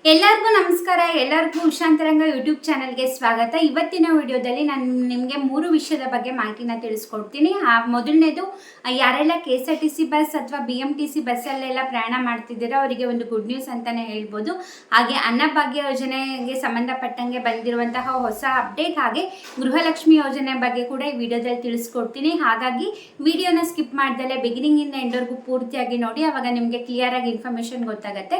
ಎಲ್ಲರಿಗೂ ನಮಸ್ಕಾರ. ಎಲ್ಲರಿಗೂ ಉಷಾಂತರಂಗ ಯೂಟ್ಯೂಬ್ ಚಾನಲ್ಗೆ ಸ್ವಾಗತ. ಇವತ್ತಿನ ವಿಡಿಯೋದಲ್ಲಿ ನಾನು ನಿಮಗೆ 3 ವಿಷಯದ ಬಗ್ಗೆ ಮಾಹಿತಿನ ತಿಳಿಸ್ಕೊಡ್ತೀನಿ. ಮೊದಲನೇದು, ಯಾರೆಲ್ಲ KSRTC ಬಸ್ ಅಥವಾ BMTC ಬಸ್ಸಲ್ಲೆಲ್ಲ ಪ್ರಯಾಣ ಮಾಡ್ತಿದ್ದೀರೋ ಅವರಿಗೆ ಒಂದು ಗುಡ್ ನ್ಯೂಸ್ ಅಂತಲೇ ಹೇಳ್ಬೋದು. ಹಾಗೆ ಅನ್ನಭಾಗ್ಯ ಯೋಜನೆಗೆ ಸಂಬಂಧಪಟ್ಟಂಗೆ ಬಂದಿರುವಂತಹ ಹೊಸ ಅಪ್ಡೇಟ್, ಹಾಗೆ ಗೃಹಲಕ್ಷ್ಮಿ ಯೋಜನೆ ಬಗ್ಗೆ ಕೂಡ ಈ ವಿಡಿಯೋದಲ್ಲಿ ತಿಳಿಸ್ಕೊಡ್ತೀನಿ. ಹಾಗಾಗಿ ವಿಡಿಯೋನ ಸ್ಕಿಪ್ ಮಾಡ್ದಲೇ ಬಿಗಿನಿಂಗಿಂದ ಎಂಡ್ವರೆಗೂ ಪೂರ್ತಿಯಾಗಿ ನೋಡಿ, ಆವಾಗ ನಿಮಗೆ ಕ್ಲಿಯರಾಗಿ ಇನ್ಫಾರ್ಮೇಷನ್ ಗೊತ್ತಾಗುತ್ತೆ.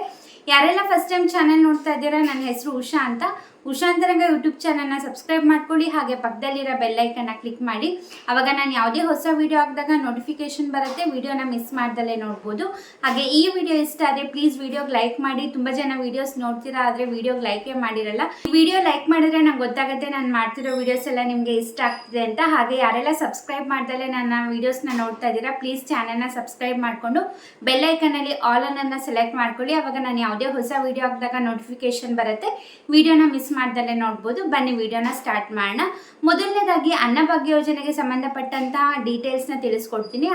ಯಾರೆಲ್ಲ ಫಸ್ಟ್ ಟೈಮ್ ಚಾನಲ್ ನೋಡ್ತಾ ಇದ್ದೀರಾ, ನನ್ನ ಹೆಸರು ಉಷಾ ಅಂತ. ಉಷಾಂತರಂಗ ಯೂಟ್ಯೂಬ್ ಚಾನಲ್ನ ಸಬ್ಸ್ಕ್ರೈಬ್ ಮಾಡ್ಕೊಳ್ಳಿ, ಹಾಗೆ ಪಕ್ಕದಲ್ಲಿರೋ ಬೆಲ್ಲೈಕನ್ನ ಕ್ಲಿಕ್ ಮಾಡಿ. ಆವಾಗ ನಾನು ಯಾವುದೇ ಹೊಸ ವಿಡಿಯೋ ಹಾಕಿದಾಗ ನೋಟಿಫಿಕೇಶನ್ ಬರುತ್ತೆ, ವಿಡಿಯೋನ ಮಿಸ್ ಮಾಡ್ದಲೇ ನೋಡ್ಬೋದು. ಹಾಗೆ ಈ ವಿಡಿಯೋ ಇಷ್ಟ ಆದರೆ ಪ್ಲೀಸ್ ವಿಡಿಯೋಗೆ ಲೈಕ್ ಮಾಡಿ. ತುಂಬ ಜನ ವಿಡಿಯೋಸ್ ನೋಡ್ತೀರಾ, ಆದರೆ ವಿಡಿಯೋಗೆ ಲೈಕೇ ಮಾಡಿರಲ್ಲ. ಈ ವಿಡಿಯೋ ಲೈಕ್ ಮಾಡಿದ್ರೆ ನಂಗೆ ಗೊತ್ತಾಗುತ್ತೆ ನಾನು ಮಾಡ್ತಿರೋ ವಿಡಿಯೋಸ್ ಎಲ್ಲ ನಿಮಗೆ ಇಷ್ಟ ಆಗ್ತಿದೆ ಅಂತ. ಹಾಗೆ ಯಾರೆಲ್ಲ ಸಬ್ಸ್ಕ್ರೈಬ್ ಮಾಡ್ದಲೇ ನನ್ನ ವಿಡಿಯೋಸ್ನ ನೋಡ್ತಾ ಇದ್ದೀರಾ, ಪ್ಲೀಸ್ ಚಾನಲ್ನ ಸಬ್ಸ್ಕ್ರೈಬ್ ಮಾಡಿಕೊಂಡು ಬೆಲ್ಲೈಕನಲ್ಲಿ ಆಲ್ ಅನ್ನನ್ನು ಸೆಲೆಕ್ಟ್ ಮಾಡ್ಕೊಳ್ಳಿ. ಆವಾಗ ನಾನು ಯಾವುದೇ ಹೊಸ ವಿಡಿಯೋ ಹಾಕಿದಾಗ ನೋಟಿಫಿಕೇಶನ್ ಬರುತ್ತೆ, ವಿಡಿಯೋನ ಮಿಸ್ ಮಾಡ್ದಲ್ಲೇ ನೋಡ್ಬೋದು. ಬನ್ನಿ ವಿಡಿಯೋನ ಸ್ಟಾರ್ಟ್ ಮಾಡೋಣ. ಮೊದಲನೇದಾಗಿ ಅನ್ನಭಾಗ್ಯ ಯೋಜನೆಗೆ ಸಂಬಂಧಪಟ್ಟಂತಹ ಡೀಟೇಲ್ಸ್ನ ತಿಳಿಸ್ಕೊಡ್ತೀನಿ.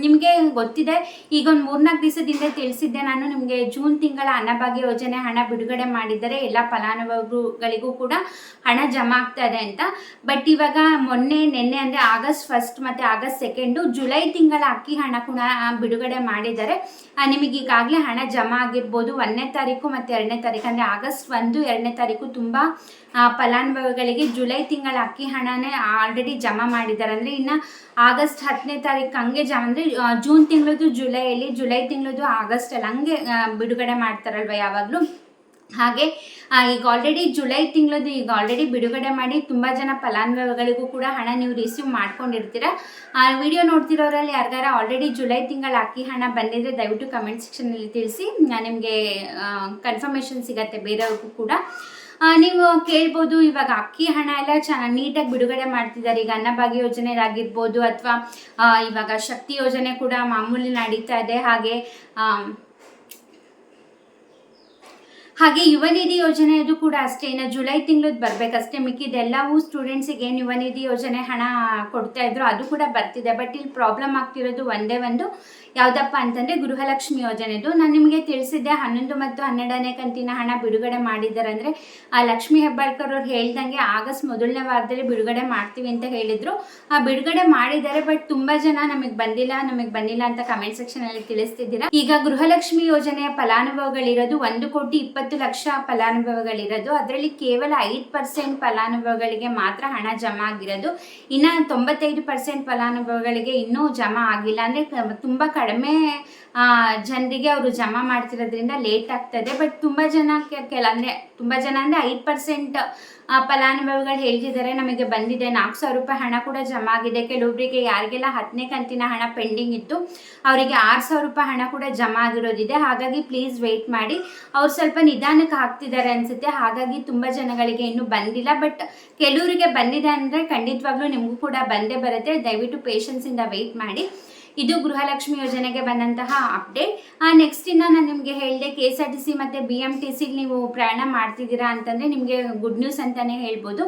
ನಿಮಗೆ ಗೊತ್ತಿದೆ, ಈಗ ಒಂದು 3-4 ದಿವಸದಿಂದ ತಿಳಿಸಿದ್ದೆ ನಾನು ನಿಮಗೆ. ಜೂನ್ ತಿಂಗಳ ಅನ್ನಭಾಗ್ಯ ಯೋಜನೆ ಹಣ ಬಿಡುಗಡೆ ಮಾಡಿದರೆ ಎಲ್ಲ ಫಲಾನುಭವಿಗಳಿಗೂ ಕೂಡ ಹಣ ಜಮಾ ಆಗ್ತಾ ಇದೆ ಅಂತ. ಬಟ್ ಇವಾಗ ನಿನ್ನೆ ಅಂದರೆ August 1 ಮತ್ತು August 2 ಜುಲೈ ತಿಂಗಳ ಅಕ್ಕಿ ಹಣ ಕೂಡ ಬಿಡುಗಡೆ ಮಾಡಿದ್ದಾರೆ. ನಿಮಗೆ ಈಗಾಗಲೇ ಹಣ ಜಮಾ ಆಗಿರ್ಬೋದು. 1ನೇ ತಾರೀಕು ಮತ್ತು 2ನೇ ತಾರೀಕು ಅಂದರೆ August 1, 2ನೇ ತಾರೀಕು ತುಂಬ ಫಲಾನುಭವಿಗಳಿಗೆ ಜುಲೈ ತಿಂಗಳ ಅಕ್ಕಿ ಹಣನೇ ಆಲ್ರೆಡಿ ಜಮಾ ಮಾಡಿದ್ದಾರೆ. ಅಂದರೆ ಇನ್ನು August 10ನೇ ತಾರೀಕು ಹಂಗೆ ಅಂದರೆ ಜೂನ್ ತಿಂಗಳದ್ದು ಜುಲೈಯಲ್ಲಿ, ಜುಲೈ ತಿಂಗಳದ್ದು ಆಗಸ್ಟಲ್ಲಿ ಹಂಗೆ ಬಿಡುಗಡೆ ಮಾಡ್ತಾರಲ್ವ ಯಾವಾಗಲೂ. ಹಾಗೆ ಈಗ ಆಲ್ರೆಡಿ ಜುಲೈ ತಿಂಗಳದ್ದು ಈಗ ಆಲ್ರೆಡಿ ಬಿಡುಗಡೆ ಮಾಡಿ ತುಂಬ ಜನ ಫಲಾನುಭವಿಗಳಿಗೂ ಕೂಡ ಹಣ ನೀವು ರಿಸೀವ್ ಮಾಡ್ಕೊಂಡಿರ್ತೀರ. ವಿಡಿಯೋ ನೋಡ್ತಿರೋರಲ್ಲಿ ಯಾರಿಗಾರ ಆಲ್ರೆಡಿ ಜುಲೈ ತಿಂಗಳ ಅಕ್ಕಿ ಹಣ ಬಂದಿದ್ರೆ ದಯವಿಟ್ಟು ಕಮೆಂಟ್ ಸೆಕ್ಷನಲ್ಲಿ ತಿಳಿಸಿ, ನಿಮಗೆ ಕನ್ಫರ್ಮೇಷನ್ ಸಿಗತ್ತೆ ಬೇರೆಯವ್ರಿಗೂ ಕೂಡ. ನೀವು ಕೇಳ್ಬೋದು, ಇವಾಗ ಅಕ್ಕಿ ಹಣ ಎಲ್ಲ ನೀಟಾಗಿ ಬಿಡುಗಡೆ ಮಾಡ್ತಿದ್ದಾರೆ. ಈಗ ಅನ್ನಭಾಗ್ಯ ಯೋಜನೆಗಾಗಿರ್ಬೋದು ಅಥವಾ ಇವಾಗ ಶಕ್ತಿ ಯೋಜನೆ ಕೂಡ ಮಾಮೂಲಿ ನಡೀತಾ ಇದೆ. ಹಾಗೆ ಯುವ ನಿಧಿ ಯೋಜನೆಯದು ಕೂಡ ಅಷ್ಟೇ, ಇನ್ನು ಜುಲೈ ತಿಂಗಳದ್ದು ಬರಬೇಕಷ್ಟೇ. ಮಿಕ್ಕಿದೆಲ್ಲವೂ ಸ್ಟೂಡೆಂಟ್ಸಿಗೆ ಏನು ಯುವ ನಿಧಿ ಯೋಜನೆ ಹಣ ಕೊಡ್ತಾ ಇದ್ರು ಅದು ಕೂಡ ಬರ್ತಿದೆ. ಬಟ್ ಇಲ್ಲಿ ಪ್ರಾಬ್ಲಮ್ ಆಗ್ತಿರೋದು ಒಂದೇ ಒಂದು, ಯಾವುದಪ್ಪ ಅಂತಂದರೆ ಗೃಹಲಕ್ಷ್ಮಿ ಯೋಜನೆದು. ನಾನು ನಿಮಗೆ ತಿಳಿಸಿದ್ದೆ 11 ಮತ್ತು 12ನೇ ಕಂತಿನ ಹಣ ಬಿಡುಗಡೆ ಮಾಡಿದ್ದಾರೆ. ಅಂದರೆ ಲಕ್ಷ್ಮೀ ಹೆಬ್ಬಾಳ್ಕರ್ ಅವ್ರು ಹೇಳ್ದಂಗೆ ಆಗಸ್ಟ್ ಮೊದಲನೇ ವಾರದಲ್ಲಿ ಬಿಡುಗಡೆ ಮಾಡ್ತೀವಿ ಅಂತ ಹೇಳಿದರು. ಬಿಡುಗಡೆ ಮಾಡಿದ್ದಾರೆ, ಬಟ್ ತುಂಬ ಜನ ನಮಗೆ ಬಂದಿಲ್ಲ ಅಂತ ಕಮೆಂಟ್ ಸೆಕ್ಷನಲ್ಲಿ ತಿಳಿಸ್ತಿದ್ದೀರಾ. ಈಗ ಗೃಹಲಕ್ಷ್ಮಿ ಯೋಜನೆಯ ಫಲಾನುಭವಿಗಳಿರೋದು 1,20,00,000 ಫಲಾನುಭವಿಗಳಿರೋದು. ಅದರಲ್ಲಿ ಕೇವಲ 5% ಫಲಾನುಭವಿಗಳಿಗೆ ಮಾತ್ರ ಹಣ ಜಮಾ ಆಗಿರೋದು. ಇನ್ನು 95% ಫಲಾನುಭವಿಗಳಿಗೆ ಇನ್ನೂ ಜಮಾ ಆಗಿಲ್ಲ. ಅಂದರೆ ತುಂಬ ಕಡಿಮೆ ಜನರಿಗೆ ಅವರು ಜಮಾ ಮಾಡ್ತಿರೋದ್ರಿಂದ ಲೇಟ್ ಆಗ್ತದೆ. ಬಟ್ ತುಂಬ ಜನ ತುಂಬ ಜನ ಅಂದರೆ 5% ಫಲಾನುಭವಿಗಳು ಹೇಳ್ತಿದ್ದಾರೆ ನಮಗೆ ಬಂದಿದೆ, 4,000 ರೂಪಾಯಿ ಹಣ ಕೂಡ ಜಮಾ ಆಗಿದೆ. ಕೆಲವೊಬ್ಬರಿಗೆ ಯಾರಿಗೆಲ್ಲ 10ನೇ ಕಂತಿನ ಹಣ ಪೆಂಡಿಂಗ್ ಇತ್ತು ಅವರಿಗೆ 6,000 ರೂಪಾಯಿ ಹಣ ಕೂಡ ಜಮಾ ಆಗಿರೋದಿದೆ. ಹಾಗಾಗಿ ಪ್ಲೀಸ್ ವೆಯ್ಟ್ ಮಾಡಿ, ಅವ್ರು ಸ್ವಲ್ಪ ನಿಧಾನಕ್ಕೆ ಹಾಕ್ತಿದ್ದಾರೆ ಅನಿಸುತ್ತೆ. ಹಾಗಾಗಿ ತುಂಬ ಜನಗಳಿಗೆ ಇನ್ನೂ ಬಂದಿಲ್ಲ. ಬಟ್ ಕೆಲವರಿಗೆ ಬಂದಿದೆ ಅಂದರೆ ಖಂಡಿತವಾಗ್ಲೂ ನಿಮಗೂ ಕೂಡ ಬಂದೇ ಬರುತ್ತೆ. ದಯವಿಟ್ಟು ಪೇಷನ್ಸಿಂದ ವೆಯ್ಟ್ ಮಾಡಿ. ಇದು ಗೃಹಲಕ್ಷ್ಮಿ ಯೋಜನೆಗೆ ಬಂದಂತಹ ಅಪ್ಡೇಟ್. ನೆಕ್ಸ್ಟ್ ಇನ್ನು ನಾನು ನಿಮಗೆ ಹೇಳಿದೆ, KSRTC ಮತ್ತು BMTC ನೀವು ಪ್ರಯಾಣ ಮಾಡ್ತಿದ್ದೀರಾ ಅಂತಂದರೆ ನಿಮಗೆ ಗುಡ್ ನ್ಯೂಸ್ ಅಂತಲೇ ಹೇಳ್ಬೋದು.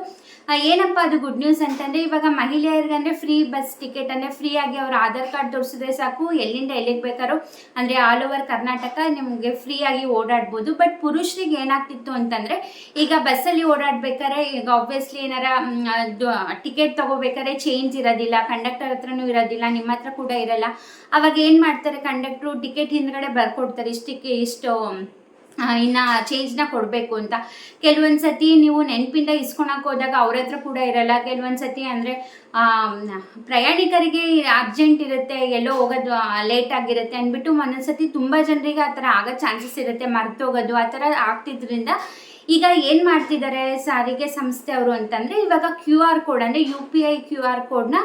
ಏನಪ್ಪ ಅದು ಗುಡ್ ನ್ಯೂಸ್ ಅಂತಂದರೆ, ಇವಾಗ ಮಹಿಳೆಯರಿಗಂದರೆ ಫ್ರೀ ಬಸ್ ಟಿಕೆಟ್, ಅಂದರೆ ಫ್ರೀಯಾಗಿ ಅವ್ರ ಆಧಾರ್ ಕಾರ್ಡ್ ತೋರಿಸಿದ್ರೆ ಸಾಕು, ಎಲ್ಲಿಂದ ಎಲ್ಲಿಗೆ ಬೇಕಾದ್ರೂ ಅಂದರೆ ಆಲ್ ಓವರ್ ಕರ್ನಾಟಕ ನಿಮಗೆ ಫ್ರೀಯಾಗಿ ಓಡಾಡ್ಬೋದು. ಬಟ್ ಪುರುಷರಿಗೆ ಏನಾಗ್ತಿತ್ತು ಅಂತಂದರೆ, ಈಗ ಬಸ್ಸಲ್ಲಿ ಓಡಾಡ್ಬೇಕಾದ್ರೆ ಈಗ ಆಬ್ವಿಯಸ್ಲಿ ಏನಾರ ಟಿಕೆಟ್ ತೊಗೋಬೇಕಾದ್ರೆ ಚೇಂಜ್ ಇರೋದಿಲ್ಲ, ಕಂಡಕ್ಟರ್ ಹತ್ರನೂ ಇರೋದಿಲ್ಲ, ನಿಮ್ಮ ಹತ್ರ ಕೂಡ ಇರಲ್ಲ. ಅವಾಗ ಏನು ಮಾಡ್ತಾರೆ, ಕಂಡಕ್ಟ್ರು ಟಿಕೆಟ್ ಹಿಂದ್ಗಡೆ ಬರ್ಕೊಡ್ತಾರೆ, ಇಷ್ಟು ಇನ್ನು ಚೇಂಜ್ನ ಕೊಡಬೇಕು ಅಂತ. ಕೆಲವೊಂದು ಸತಿ ನೀವು ನೆನಪಿಂದ ಇಸ್ಕೊಳಕ್ಕೆ ಹೋದಾಗ ಅವ್ರ ಹತ್ರ ಕೂಡ ಇರಲ್ಲ. ಕೆಲವೊಂದು ಸತಿ ಅಂದರೆ ಪ್ರಯಾಣಿಕರಿಗೆ ಅರ್ಜೆಂಟ್ ಇರುತ್ತೆ, ಎಲ್ಲೋ ಹೋಗೋದು ಲೇಟ್ ಆಗಿರುತ್ತೆ ಅಂದ್ಬಿಟ್ಟು ಒಂದೊಂದು ಸತಿ ತುಂಬ ಜನರಿಗೆ ಆ ಥರ ಆಗೋ ಚಾನ್ಸಸ್ ಇರುತ್ತೆ, ಮರ್ತೋಗೋದು ಆ ಥರ ಆಗ್ತಿದ್ರಿಂದ ಈಗ ಏನು ಮಾಡ್ತಿದ್ದಾರೆ ಸಾರಿಗೆ ಸಂಸ್ಥೆ ಅವರು ಅಂತಂದರೆ, ಇವಾಗ QR ಕೋಡ್ ಅಂದರೆ UPI QR ಕೋಡ್ನ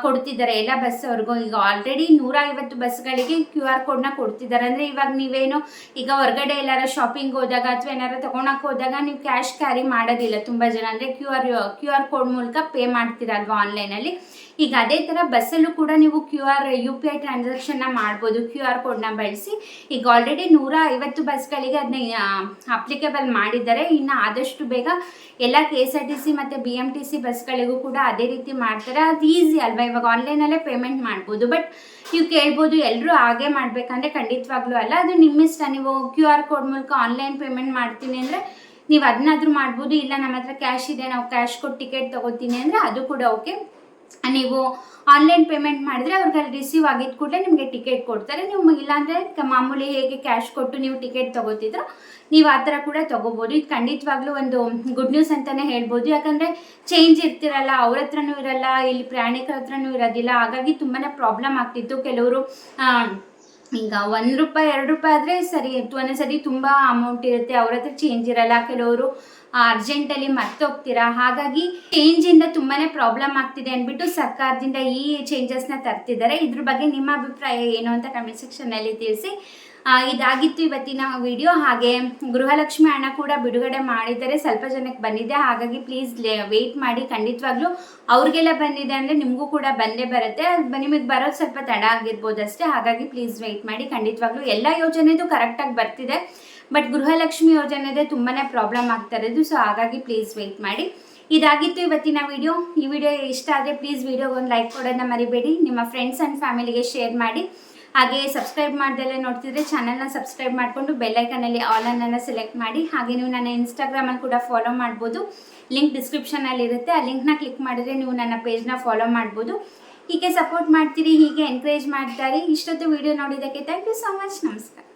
ಕೊಡ್ತಿದ್ದಾರೆ ಎಲ್ಲ ಬಸ್ ಅವ್ರಿಗೂ. ಈಗ ಆಲ್ರೆಡಿ 150 ಬಸ್ಗಳಿಗೆ QR ಕೋಡ್ನ ಕೊಡ್ತಿದ್ದಾರೆ. ಅಂದರೆ ಇವಾಗ ನೀವೇನು ಈಗ ಹೊರಗಡೆ ಎಲ್ಲಾರ ಶಾಪಿಂಗ್ ಹೋದಾಗ ಅಥವಾ ಏನಾರು ತೊಗೊಳಕ್ಕೆ ಹೋದಾಗ ನೀವು ಕ್ಯಾಶ್ ಕ್ಯಾರಿ ಮಾಡೋದಿಲ್ಲ ತುಂಬ ಜನ. ಅಂದರೆ QR ಕೋಡ್ ಮೂಲಕ ಪೇ ಮಾಡ್ತೀರಲ್ವ ಆನ್ಲೈನಲ್ಲಿ. ಈಗ ಅದೇ ಥರ ಬಸ್ಸಲ್ಲೂ ಕೂಡ ನೀವು UPI ಟ್ರಾನ್ಸಾಕ್ಷನ್ನ ಮಾಡ್ಬೋದು QR ಕೋಡ್ನ ಬಳಸಿ. ಈಗ ಆಲ್ರೆಡಿ 150 ಬಸ್ಗಳಿಗೆ ಅದನ್ನ ಅಪ್ಲಿಕೇಬಲ್ ಮಾಡಿದ್ದಾರೆ. ಮಾಡ್ತಿದ್ದಾರೆ. ಇನ್ನು ಆದಷ್ಟು ಬೇಗ ಎಲ್ಲ KSRTC ಮತ್ತು BMTC ಬಸ್ಗಳಿಗೂ ಕೂಡ ಅದೇ ರೀತಿ ಮಾಡ್ತಾರೆ. ಅದು ಈಸಿ ಅಲ್ವಾ, ಇವಾಗ ಆನ್ಲೈನಲ್ಲೇ ಪೇಮೆಂಟ್ ಮಾಡ್ಬೋದು. ಬಟ್ ನೀವು ಕೇಳ್ಬೋದು ಎಲ್ಲರೂ ಹಾಗೆ ಮಾಡಬೇಕಂದ್ರೆ ಖಂಡಿತವಾಗ್ಲೂ ಅಲ್ಲ, ಅದು ನಿಮ್ಮ ಇಷ್ಟ. ನೀವು QR ಕೋಡ್ ಮೂಲಕ ಆನ್ಲೈನ್ ಪೇಮೆಂಟ್ ಮಾಡ್ತೀನಿ ಅಂದರೆ ನೀವು ಅದನ್ನಾದರೂ ಮಾಡ್ಬೋದು. ಇಲ್ಲ ನಮ್ಮ ಹತ್ರ ಕ್ಯಾಶ್ ಇದೆ, ನಾವು ಕ್ಯಾಶ್ ಕೊಟ್ಟು ಟಿಕೆಟ್ ತೊಗೋತೀನಿ ಅಂದರೆ ಅದು ಕೂಡ ಓಕೆ. ನೀವು ಆನ್ಲೈನ್ ಪೇಮೆಂಟ್ ಮಾಡಿದ್ರೆ ಅವ್ರಿಗೆ ಅಲ್ಲಿ ರಿಸೀವ್ ಆಗಿದ್ದ ಕೂಡಲೇ ನಿಮಗೆ ಟಿಕೆಟ್ ಕೊಡ್ತಾರೆ. ನೀವು ಇಲ್ಲಾಂದರೆ ಮಾಮೂಲಿ ಹೇಗೆ ಕ್ಯಾಶ್ ಕೊಟ್ಟು ನೀವು ಟಿಕೆಟ್ ತೊಗೋತಿದ್ರು ನೀವು ಆ ಥರ ಕೂಡ ತೊಗೋಬೋದು. ಇದು ಖಂಡಿತವಾಗ್ಲೂ ಒಂದು ಗುಡ್ ನ್ಯೂಸ್ ಅಂತಲೇ ಹೇಳ್ಬೋದು. ಯಾಕಂದರೆ ಚೇಂಜ್ ಇರ್ತಿರಲ್ಲ, ಅವ್ರ ಹತ್ರನೂ ಇರಲ್ಲ, ಇಲ್ಲಿ ಪ್ರಯಾಣಿಕರ ಹತ್ರನೂ ಇರೋದಿಲ್ಲ. ಹಾಗಾಗಿ ತುಂಬಾ ಪ್ರಾಬ್ಲಮ್ ಆಗ್ತಿತ್ತು. ಕೆಲವರು ಈಗ ₹1 ₹2 ಆದರೆ ಸರಿ ಇತ್ತು, ಒಂದೊಂದ್ಸರಿ ತುಂಬ ಅಮೌಂಟ್ ಇರುತ್ತೆ, ಅವ್ರ ಹತ್ರ ಚೇಂಜ್ ಇರಲ್ಲ. ಕೆಲವರು ಅರ್ಜೆಂಟಲ್ಲಿ ಮರ್ತೋಗ್ತೀರಾ. ಹಾಗಾಗಿ ಚೇಂಜಿಂದ ತುಂಬಾ ಪ್ರಾಬ್ಲಮ್ ಆಗ್ತಿದೆ ಅಂದ್ಬಿಟ್ಟು ಸರ್ಕಾರದಿಂದ ಈ ಚೇಂಜಸ್ನ ತರ್ತಿದ್ದಾರೆ. ಇದ್ರ ಬಗ್ಗೆ ನಿಮ್ಮ ಅಭಿಪ್ರಾಯ ಏನು ಅಂತ ಕಮೆಂಟ್ ಸೆಕ್ಷನ್ನಲ್ಲಿ ತಿಳಿಸಿ. ಇದಾಗಿತ್ತು ಇವತ್ತಿನ ವಿಡಿಯೋ. ಹಾಗೆ ಗೃಹಲಕ್ಷ್ಮಿ ಹಣ ಕೂಡ ಬಿಡುಗಡೆ ಮಾಡಿದ್ದಾರೆ, ಸ್ವಲ್ಪ ಜನಕ್ಕೆ ಬಂದಿದೆ. ಹಾಗಾಗಿ ಪ್ಲೀಸ್ ವೆಯ್ಟ್ ಮಾಡಿ. ಖಂಡಿತವಾಗ್ಲೂ ಅವ್ರಿಗೆಲ್ಲ ಬಂದಿದೆ ಅಂದರೆ ನಿಮಗೂ ಕೂಡ ಬಂದೇ ಬರುತ್ತೆ. ನಿಮಗೆ ಬರೋದು ಸ್ವಲ್ಪ ತಡ ಆಗಿರ್ಬೋದು ಅಷ್ಟೇ. ಹಾಗಾಗಿ ಪ್ಲೀಸ್ ವೆಯ್ಟ್ ಮಾಡಿ. ಖಂಡಿತವಾಗ್ಲೂ ಎಲ್ಲ ಯೋಜನೆದು ಕರೆಕ್ಟಾಗಿ ಬರ್ತಿದೆ, ಬಟ್ ಗೃಹಲಕ್ಷ್ಮಿ ಯೋಜನೆದೇ ತುಂಬಾ ಪ್ರಾಬ್ಲಮ್ ಆಗ್ತಾ ಇರೋದು. ಸೊ ಹಾಗಾಗಿ ಪ್ಲೀಸ್ ವೆಯ್ಟ್ ಮಾಡಿ. ಇದಾಗಿತ್ತು ಇವತ್ತಿನ ವಿಡಿಯೋ. ಈ ವಿಡಿಯೋ ಇಷ್ಟ ಆದರೆ ಪ್ಲೀಸ್ ವಿಡಿಯೋಗೊಂದು ಲೈಕ್ ಕೊಡೋದನ್ನ ಮರಿಬೇಡಿ. ನಿಮ್ಮ ಫ್ರೆಂಡ್ಸ್ ಆ್ಯಂಡ್ ಫ್ಯಾಮಿಲಿಗೆ ಶೇರ್ ಮಾಡಿ. ಹಾಗೆ ಸಬ್ಸ್ಕ್ರೈಬ್ ಮಾಡ್ದಲ್ಲೇ ನೋಡ್ತಿದ್ರೆ ಚಾನಲ್ನ ಸಬ್ಸ್ಕ್ರೈಬ್ ಮಾಡಿಕೊಂಡು ಬೆಲ್ಲೈಕನಲ್ಲಿ ಆಲ್ ಅನ್ನನ್ನು ಸೆಲೆಕ್ಟ್ ಮಾಡಿ. ಹಾಗೆ ನೀವು ನನ್ನ ಇನ್ಸ್ಟಾಗ್ರಾಮಲ್ಲಿ ಕೂಡ ಫಾಲೋ ಮಾಡ್ಬೋದು, ಲಿಂಕ್ ಡಿಸ್ಕ್ರಿಪ್ಷನಲ್ಲಿ ಇರುತ್ತೆ. ಆ ಲಿಂಕ್ನ ಕ್ಲಿಕ್ ಮಾಡಿದ್ರೆ ನೀವು ನನ್ನ ಪೇಜ್ನ ಫಾಲೋ ಮಾಡ್ಬೋದು. ಹೀಗೆ ಸಪೋರ್ಟ್ ಮಾಡ್ತೀರಿ, ಹೀಗೆ ಎನ್ಕರೇಜ್ ಮಾಡ್ತಾರೆ. ಇಷ್ಟೊತ್ತು ವಿಡಿಯೋ ನೋಡಿದ್ದಕ್ಕೆ ಥ್ಯಾಂಕ್ ಯು ಸೊ ಮಚ್. ನಮಸ್ಕಾರ.